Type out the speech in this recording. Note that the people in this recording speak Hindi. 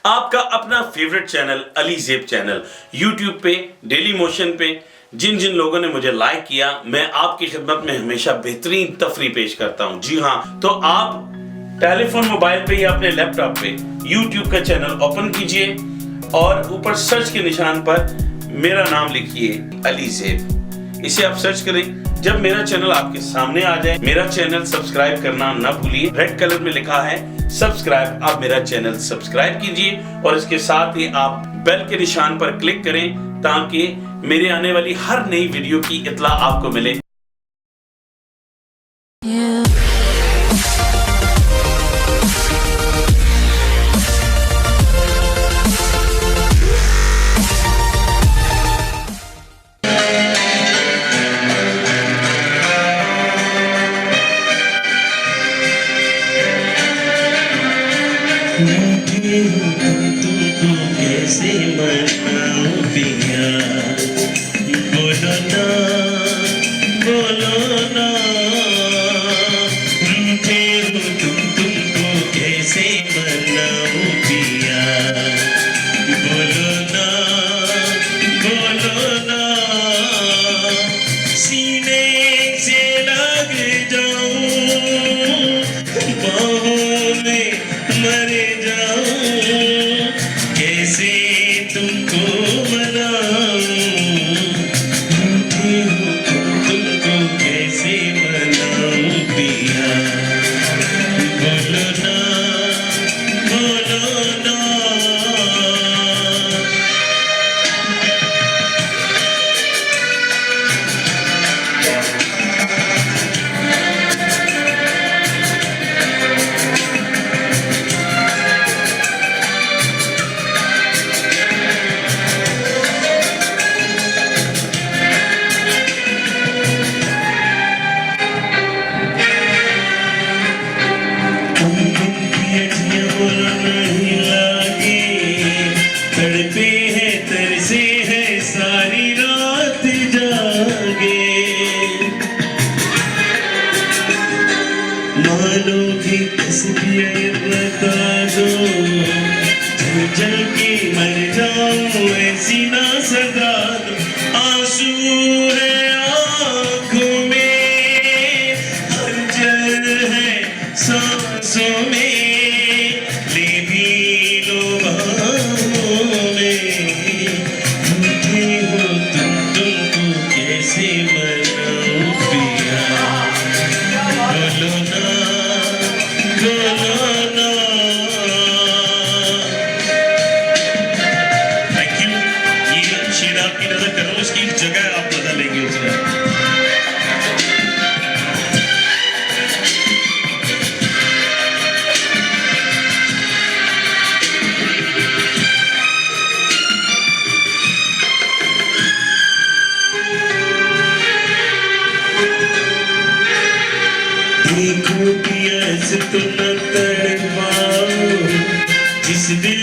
आपका अपना favourite channel Ali ज़ेब channel YouTube पे डेली मोशन पे जिन जिन लोगों ने मुझे लाइक किया, मैं आपकी खिदमत में हमेशा बेहतरीन तफरी पेश करता हूं। जी हाँ, तो आप टेलीफोन मोबाइल पे या अपने लैपटॉप पे यूट्यूब का चैनल ओपन कीजिए और ऊपर सर्च के निशान पर मेरा नाम लिखिए अली ज़ेब। इसे आप सर्च करें। जब मेरा चैनल आपके सामने आ जाए, मेरा चैनल सब्सक्राइब करना ना भूलिए। रेड कलर में लिखा है सब्सक्राइब, आप मेरा चैनल सब्सक्राइब कीजिए और इसके साथ ही आप बेल के निशान पर क्लिक करें ताकि मेरे आने वाली हर नई वीडियो की इत्तला आपको मिले। तुमको कैसे मनाऊं पिया, बोलो ना बोलो ना। रूठे हो तुमको कैसे मनाऊं पिया, बोलो ना बोलो ना। सीने से लग जाऊं, बाहों में मर जाऊं, कैसे तुमको मनाऊं। रूठे हो तुमको कैसे मनाऊं पिया, बोलो ना बोलो ना। नहीं लागे, तड़पे है तरसे है सारी रात जागे। मानोगी तस्वीर बता दो, जल जल के मर जाऊं ऐसी ना सजा दो। आंसू है आंखों में, हलचल है सांसों में, ले भी लो बाहों में। रूठे हो तुमको कैसे मनाऊं पिया, बोलो ना बोलो ना। Thank you. ये शेर आपकी नजर करो, उसकी जगह आप बदल लेंगे उसका। देखो पिया से तो न तड़पाओ, जिस दिल